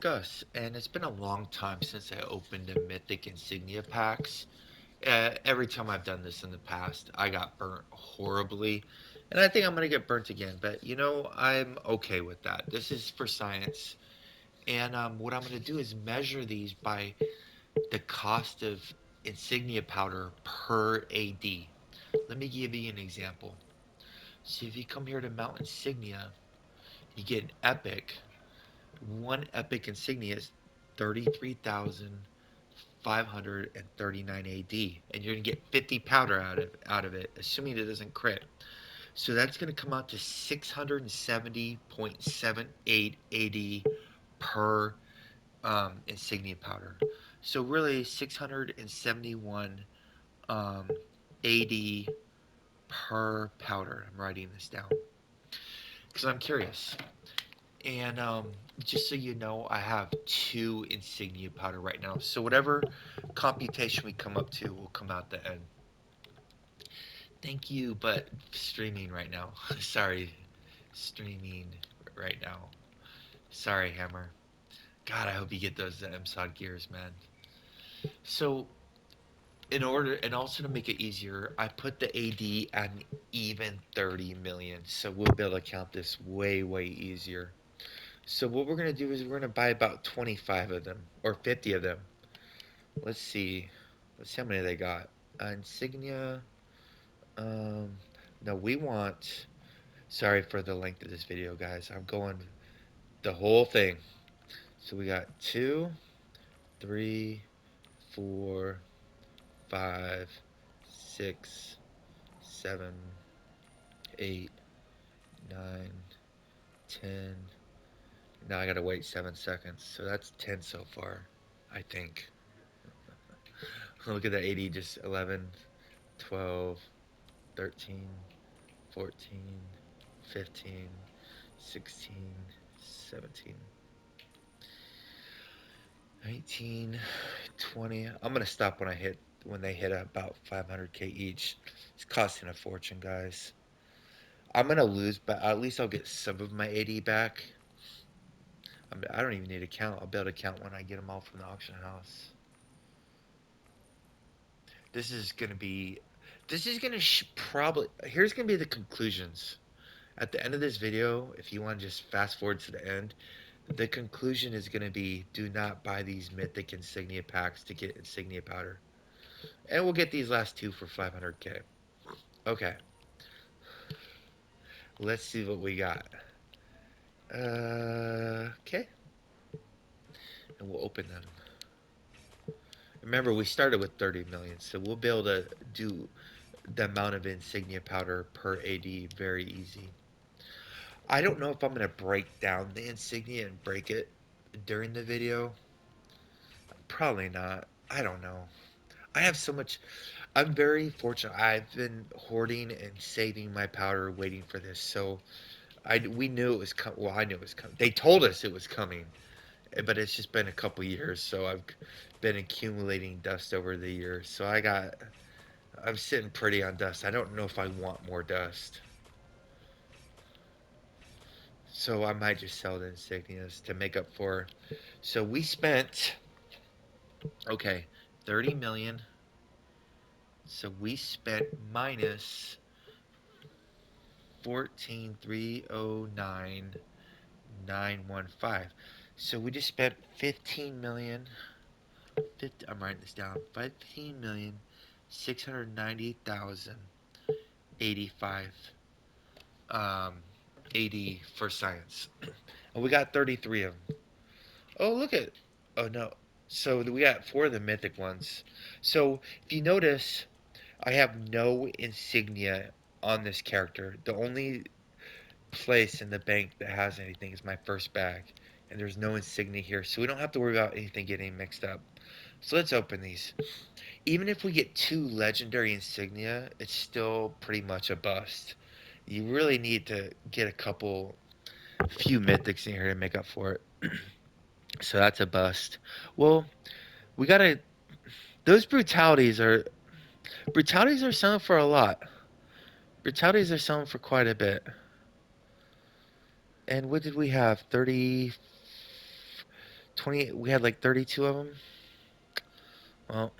Gus, and it's been a long time since I opened a Mythic Insignia packs. Every time I've done this in the past, I got burnt horribly, and I think I'm gonna get burnt again. But I'm okay with that. This is for science, and what I'm gonna do is measure these by the cost of Insignia powder per AD. Let me give you an example. So if you come here to Mount Insignia, you get an epic. One epic insignia is 33,539 AD, and you're gonna get 50 powder out of it, assuming it doesn't crit. So that's gonna come out to 670.78 AD per insignia powder. So really 671 AD per powder. I'm writing this down because I'm curious. And just so you know, I have two Insignia powder right now. So whatever computation we come up to will come out the end. Thank you, but streaming right now. Sorry, streaming right now. Sorry, Hammer. God, I hope you get those MSOD gears, man. So in order, and also to make it easier, I put the AD at an even 30 million. So we'll be able to count this way, way easier. So what we're gonna do is we're gonna buy about 25 of them or 50 of them. Let's see. Let's see how many they got. Insignia. Um, no, we want. Sorry for the length of this video, guys. I'm going the whole thing. So we got two, three, four, five, six, seven, 8, 9, 10. Now I gotta wait 7 seconds. So that's 10 so far, I think. Look at that 80, just 11, 12, 13, 14, 15, 16, 17, 19, 20. I'm gonna stop when they hit about 500k each. It's costing a fortune, guys. I'm gonna lose, but at least I'll get some of my 80 back. I don't even need to count. I'll be able to count when I get them all from the auction house. This is gonna be. This is gonna probably. Here's gonna be the conclusions. At the end of this video, if you want to just fast forward to the end, the conclusion is going to be do not buy these Mythic Insignia packs to get Insignia powder. And we'll get these last two for 500k. Okay, let's see what we got. Okay, and we'll open them. Remember, we started with 30 million, so we'll be able to do the amount of Insignia powder per AD very easy. I don't know if I'm going to break down the Insignia and break it during the video. Probably not. I don't know. I have so much. I'm very fortunate. I've been hoarding and saving my powder, waiting for this. So we knew it was coming. Well, I knew it was coming. They told us it was coming, but it's just been a couple years. So I've been accumulating dust over the years. So I'm sitting pretty on dust. I don't know if I want more dust. So I might just sell the insignias to make up for. So we spent okay, 30 million. So we spent minus 14,309,915. So we just spent 15 million. 50, I'm writing this down. 15,690,085 um, 80 for science, and we got 33 of them. Oh, look at. Oh no. So we got four of the mythic ones. So if you notice, I have no insignia on this character. The only place in the bank that has anything is my first bag, and there's no insignia here, so we don't have to worry about anything getting mixed up. So let's open these. Even if we get two legendary insignia, it's still pretty much a bust. You really need to get few mythics in here to make up for it. So that's a bust. Well, we gotta. Those brutalities are selling for a lot. Brutalities are selling for quite a bit. And what did we have? 30, 20. We had like 32 of them. Well,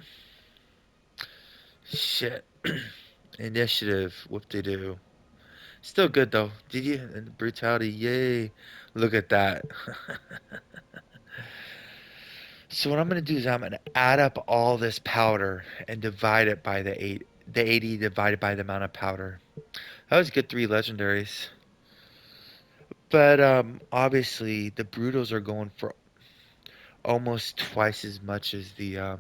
shit. Initiative. Whoop de doo. Still good though. Did you? And brutality. Yay. Look at that. So what I'm gonna do is I'm gonna add up all this powder and divide it by the 80 divided by the amount of powder. That was a good 3 legendaries. But obviously the brutals are going for almost twice as much as the other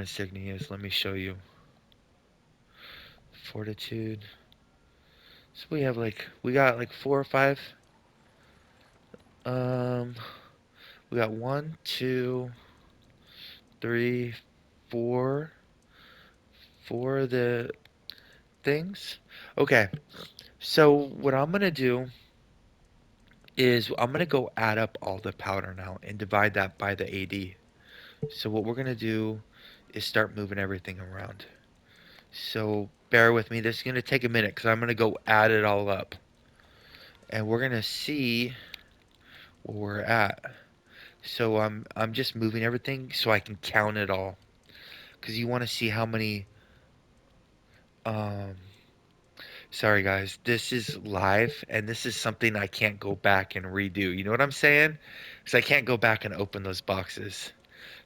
insignias. Let me show you. Fortitude. So we got like 4 or 5. Um, we got 1, 2, 3, 4, 4 of the things. Okay, so what I'm gonna do is I'm gonna go add up all the powder now and divide that by the AD. So what we're gonna do is start moving everything around. So bear with me. This is gonna take a minute because I'm gonna go add it all up, and we're gonna see where we're at. So I'm just moving everything so I can count it all because you want to see how many. Um, sorry guys, this is live and this is something I can't go back and redo. You know what I'm saying? Because I can't go back and open those boxes.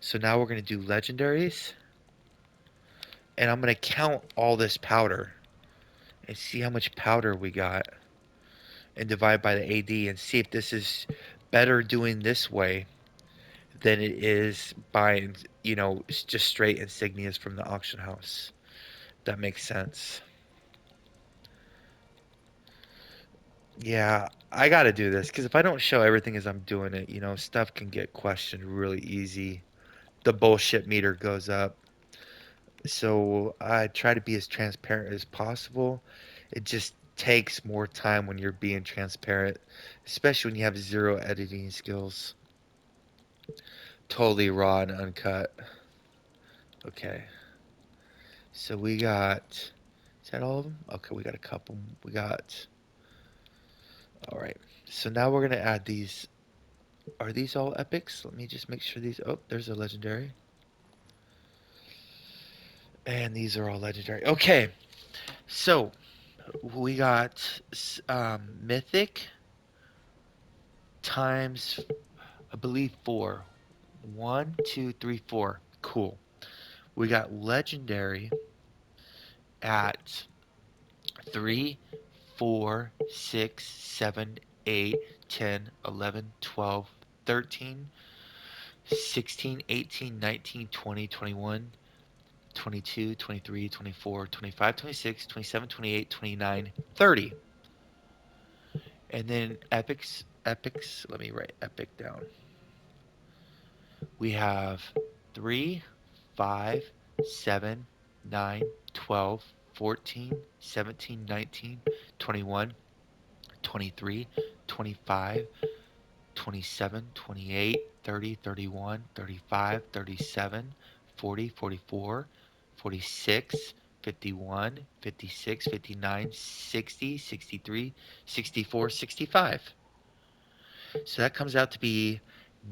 So now we're gonna do legendaries, and I'm gonna count all this powder and see how much powder we got, and divide by the AD and see if this is better doing this way than it is buying, just straight insignias from the auction house. That makes sense. Yeah, I gotta do this because if I don't show everything as I'm doing it, stuff can get questioned really easy. The bullshit meter goes up. So I try to be as transparent as possible. It just takes more time when you're being transparent, especially when you have zero editing skills. Totally raw and uncut. Okay. So we got. Is that all of them? Okay, we got a couple. We got. All right. So now we're gonna add these. Are these all epics? Let me just make sure these. Oh, there's a legendary. And these are all legendary. Okay. So we got Mythic times, I believe, 4. 1, 2, 3, 4. Cool. We got legendary at 3, 4, 6, 7, 8, 10, 11, 12, 13, 16, 18, 19, 20, 21, 22, 23, 24, 25, 26, 27, 28, 29, 30. And then epics, let me write epic down. We have 3, 5, 7, 9, 12, 14, 17, 19, 21, 23, 25, 27, 28, 30, 31, 35, 37, 40, 44, 46, 51, 56, 59, 60, 63, 64, 65. So that comes out to be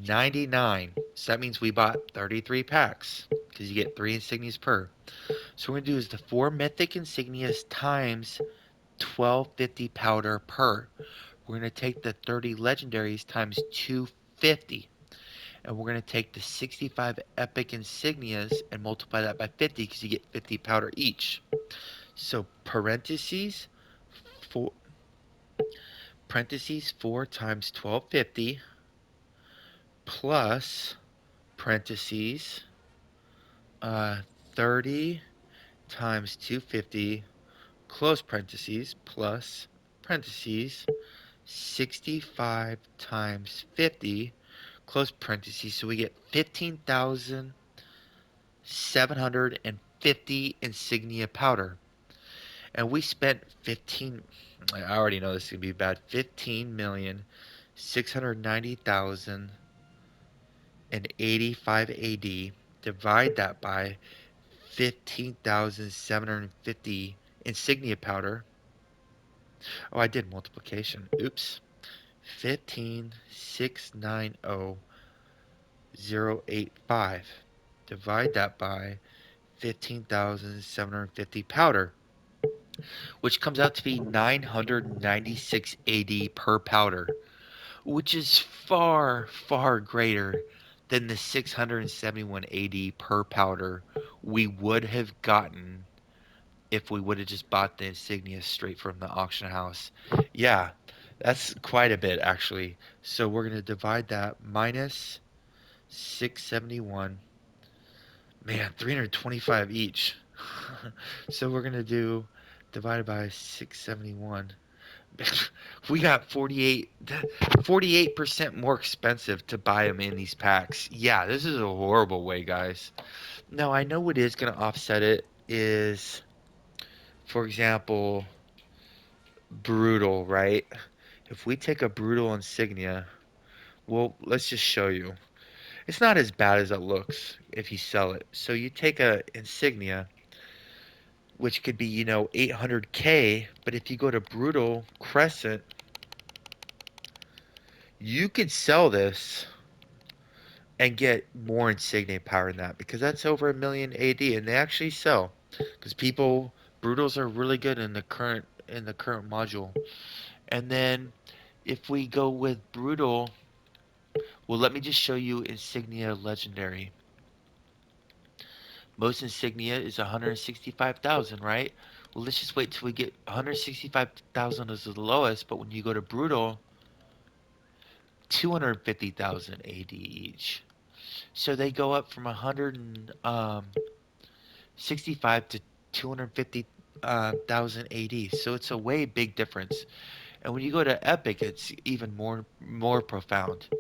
99. So that means we bought 33 packs because you get 3 insignias per. So what we're going to do is the 4 mythic insignias times 1250 powder per. We're going to take the 30 legendaries times 250. And we're going to take the 65 epic insignias and multiply that by 50 because you get 50 powder each. So four, parentheses 4 times 1250 plus parentheses 30 times 250 close parentheses plus parentheses 65 times 50 close parentheses, so we get 15,750 insignia powder. And we spent 15, I already know this is going to be bad, 15,690,085 AD. Divide that by 15,750 insignia powder. Oh, I did multiplication. Oops. 15,690,085. Divide that by 15,750 powder, which comes out to be 996 AD per powder, which is far, far greater than the 671 AD per powder we would have gotten if we would have just bought the Insignia straight from the auction house. Yeah, that's quite a bit actually. So we're going to divide that minus 671. Man, 325 each. So we're going to do divided by 671. We got 48% more expensive to buy them in these packs. Yeah, this is a horrible way, guys. Now, I know what is going to offset it is, for example, brutal, right? If we take a brutal insignia, well, let's just show you. It's not as bad as it looks if you sell it. So you take a insignia, which could be, 800K, but if you go to brutal crescent, you could sell this and get more insignia power than that because that's over a million AD and they actually sell because people brutals are really good in the current module. And then if we go with brutal, well, let me just show you insignia legendary. Most insignia is 165,000, right? Well, let's just wait till we get 165,000 as the lowest, but when you go to brutal, 250,000 AD each. So they go up from 165 to 250,000 AD. So it's a way big difference. And when you go to epic, it's even more profound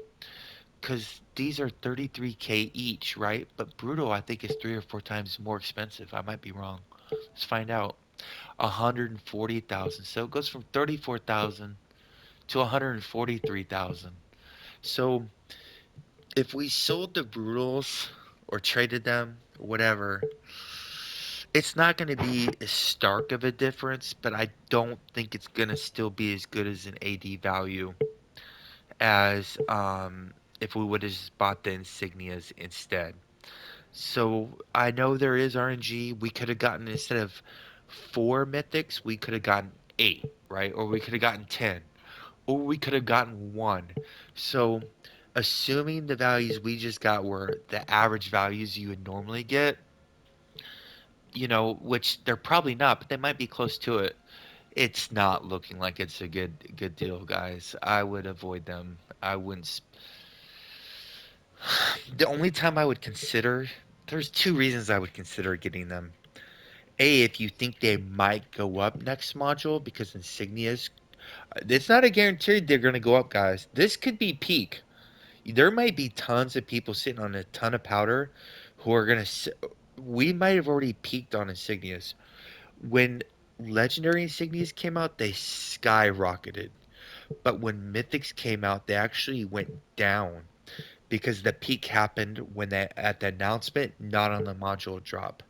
because these are 33K each, right? But brutal, I think, is 3 or 4 times more expensive. I might be wrong. Let's find out. 140,000. So it goes from 34,000 to 143,000. So if we sold the brutals or traded them, whatever, it's not going to be as stark of a difference, but I don't think it's going to still be as good as an AD value as if we would have just bought the insignias instead. So I know there is RNG. We could have gotten, instead of 4 mythics, we could have gotten 8, right? Or we could have gotten 10. Or we could have gotten 1. So assuming the values we just got were the average values you would normally get, which they're probably not, but they might be close to it. It's not looking like it's a good deal, guys. I would avoid them. I wouldn't. The only time I would consider, there's two reasons I would consider getting them. A, if you think they might go up next module because insignias, it's not a guarantee they're going to go up, guys. This could be peak. There might be tons of people sitting on a ton of powder who are going to. We might have already peaked on insignias. When legendary insignias came out, they skyrocketed. But when mythics came out, they actually went down because the peak happened when they at the announcement, not on the module drop.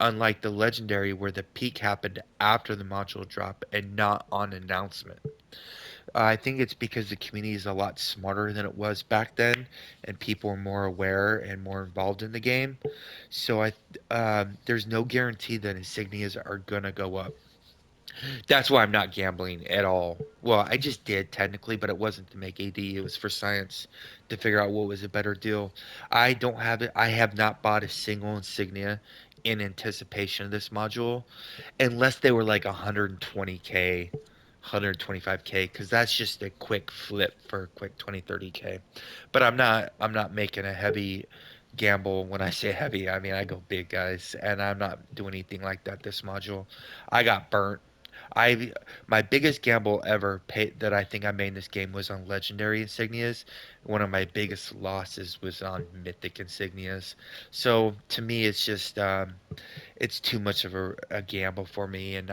Unlike the legendary, where the peak happened after the module drop and not on announcement. I think it's because the community is a lot smarter than it was back then, and people are more aware and more involved in the game. So there's no guarantee that insignias are gonna go up. That's why I'm not gambling at all. Well, I just did technically, but it wasn't to make AD. It was for science to figure out what was a better deal. I don't have it. I have not bought a single insignia in anticipation of this module, unless they were like 120K, 125K, because that's just a quick flip for a quick 20, 30K. But I'm not making a heavy gamble. When I say heavy, I mean I go big, guys, and I'm not doing anything like that this module. I got burnt. I My biggest gamble ever that I think I made in this game was on legendary insignias. One of my biggest losses was on mythic insignias. So to me, it's just it's too much of a gamble for me, and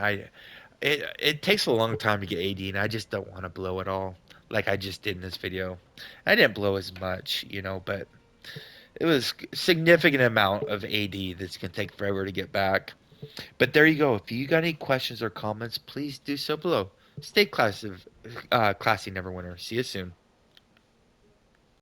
it takes a long time to get AD, and I just don't want to blow it all like I just did in this video. I didn't blow as much, but it was a significant amount of AD that's gonna take forever to get back. But there you go. If you got any questions or comments, please do so below. Stay classy, Classy Neverwinter. See you soon.